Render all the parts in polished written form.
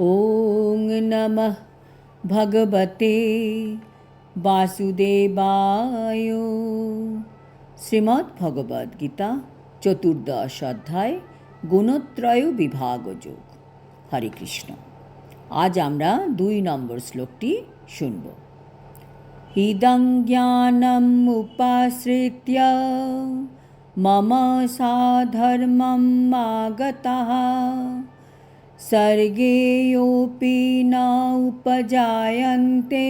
ওং নমঃ ভগবতে বাসুদেবায়। শ্রীমদ্ ভগবদ গীতা চতুর্দশ অধ্যায় গুণত্রয় বিভাগযোগ। হরে কৃষ্ণ। আজ আমরা 2 নম্বর শ্লোকটি শুনব। ইদং জ্ঞানম উপাশ্রিত্য মম সাধর্মম আগতঃ सर्गेऽपि न उपजायन्ते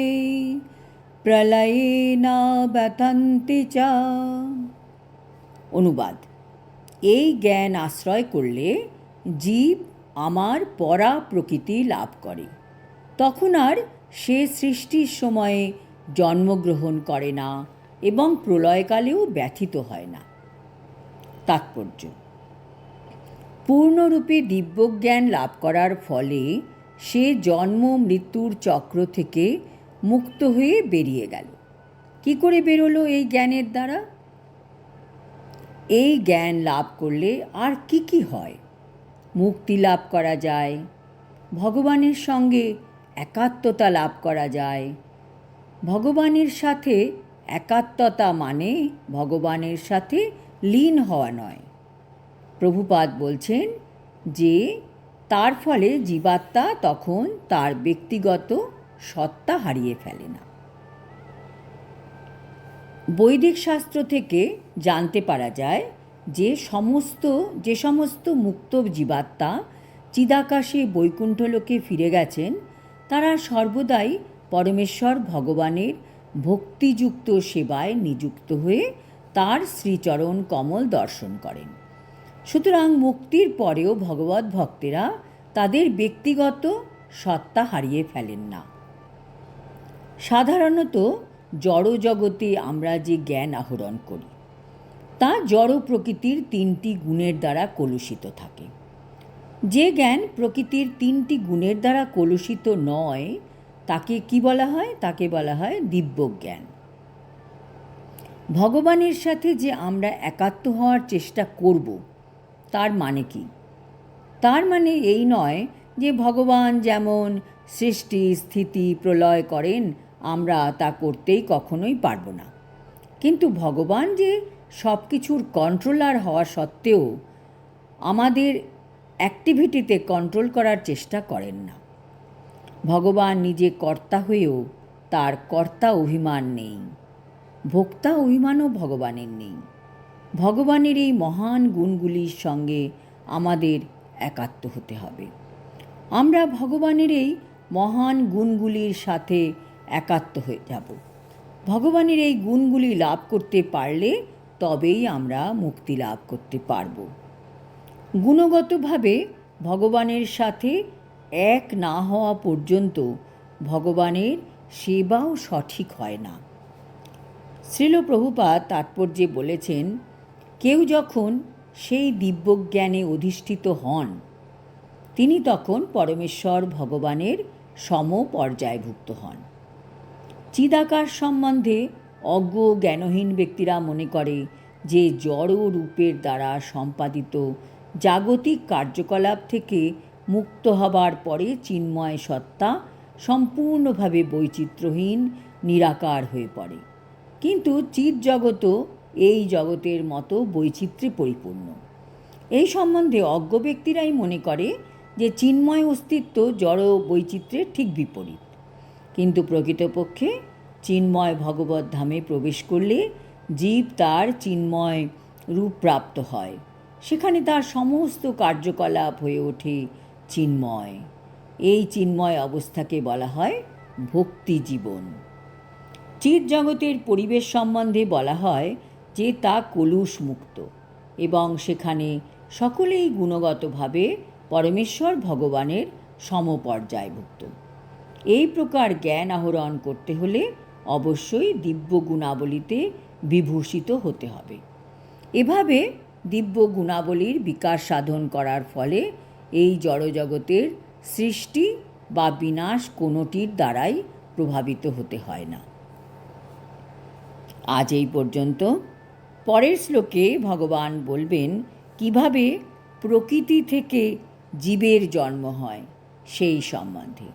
প্রলয়ে ন ব্যথন্তি চ। অনুবাদ: এই জ্ঞান আশ্রয় করলে জীব আমার পরা প্রকৃতি লাভ করে, তখন আর সে সৃষ্টির সময়ে জন্মগ্রহণ করে না এবং প্রলয়কালেও ব্যথিত হয় না। তাৎপর্য: পূর্ণরূপে দিব্যজ্ঞান লাভ করার ফলে সে জন্ম মৃত্যুর চক্র থেকে মুক্ত হয়ে বেরিয়ে গেল। কি করে বেরোলো এই জ্ঞানের দ্বারা? এই জ্ঞান লাভ করলে আর কি কি হয়? মুক্তি লাভ করা যায়, ভগবানের সঙ্গে একাত্মতা লাভ করা যায়। ভগবানের সাথে একাত্মতা মানে ভগবানের সাথে লীন হওয়া নয়। প্রভুপাদ বলছেন যে তার ফলে জীবাত্মা তখন তার ব্যক্তিগত সত্তা হারিয়ে ফেলে না। বৈদিক শাস্ত্র থেকে জানতে পারা যায় যে সমস্ত মুক্ত জীবাত্মা চিদাকাশে বৈকুণ্ঠলোকে ফিরে গেছেন, তারা সর্বদাই পরমেশ্বর ভগবানের ভক্তিযুক্ত সেবায় নিযুক্ত হয়ে তার শ্রীচরণ কমল দর্শন করেন। সুতরাং মুক্তির পরেও ভগবৎ ভক্তেরা তাদের ব্যক্তিগত সত্তা হারিয়ে ফেলেন না। সাধারণত জড় জগতে আমরা যে জ্ঞান আহরণ করি তা জড় প্রকৃতির 3টি গুণের দ্বারা কলুষিত থাকে। যে জ্ঞান প্রকৃতির 3টি গুণের দ্বারা কলুষিত নয় তাকে কি বলা হয়? তাকে বলা হয় দিব্যজ্ঞান। ভগবানের সাথে যে আমরা একাত্ম হওয়ার চেষ্টা করব, তার মানে কি? তার মানে এই নয় যে ভগবান যেমন সৃষ্টি স্থিতি প্রলয় করেন আমরা তা করতেই কখনোই পারব না। কিন্তু ভগবান যে সব কিছুর কন্ট্রোলার হওয়া সত্ত্বেও আমাদের অ্যাক্টিভিটিতে কন্ট্রোল করার চেষ্টা করেন না। ভগবান নিজে কর্তা হয়েও তার কর্তা অভিমান নেই, ভোক্তা অভিমানও ভগবানের নেই। ভগবানের এই মহান গুণগুলির সঙ্গে আমাদের একাত্ম হতে হবে। আমরা ভগবানের এই মহান গুণগুলির সাথে একাত্ম হয়ে যাব। ভগবানের এই গুণগুলি লাভ করতে পারলে তবেই আমরা মুক্তি লাভ করতে পারব। গুণগতভাবে ভগবানের সাথে এক না হওয়া পর্যন্ত ভগবানের সেবাও সঠিক হয় না। শ্রীল প্রভুপাদ তাৎপর্যে বলেছেন, কেউ যখন সেই দিব্যজ্ঞানে অধিষ্ঠিত হন তিনি তখন পরমেশ্বর ভগবানের সমপর্যায়ভুক্ত হন। চিদাকাশ সম্বন্ধে অজ্ঞ জ্ঞানহীন ব্যক্তিরা মনে করে যে জড় রূপের দ্বারা সম্পাদিত জাগতিক কার্যকলাপ থেকে মুক্ত হবার পরে চিন্ময় সত্তা সম্পূর্ণভাবে বৈচিত্র্যহীন নিরাকার হয়ে পড়ে। কিন্তু চিৎ জগৎও এই জগতের মতো বৈচিত্র্যে পরিপূর্ণ। এই সম্বন্ধে অজ্ঞ ব্যক্তিরাই মনে করে যে চিন্ময় অস্তিত্ব জড় বৈচিত্র্যের ঠিক বিপরীত। কিন্তু প্রকৃতপক্ষে চিন্ময় ভগবত ধামে প্রবেশ করলে জীব তার চিন্ময় রূপ প্রাপ্ত হয়। সেখানে তার সমস্ত কার্যকলাপ হয়ে ওঠে চিন্ময়। এই চিন্ময় অবস্থাকে বলা হয় ভক্তি জীবন। চিৎ জগতের পরিবেশ সম্বন্ধে বলা হয় যে তা কলুষ মুক্ত এবং সেখানে সকলেই গুণগতভাবে পরমেশ্বর ভগবানের সমপর্যায়ভুক্ত। এই প্রকার জ্ঞান আহরণ করতে হলে অবশ্যই দিব্য গুণাবলীতে বিভূষিত হতে হবে। এভাবে দিব্য গুণাবলীর বিকাশ সাধন করার ফলে এই জড়জগতের সৃষ্টি বা বিনাশ কোনোটির দ্বারাই প্রভাবিত হতে হয় না। আজ এই পর্যন্ত। পরের শ্লোকে ভগবান বলবেন কিভাবে প্রকৃতি থেকে জীবের জন্ম হয় সেই সম্বন্ধে।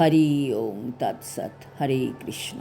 হরি ওম তৎসৎ। হরে কৃষ্ণ।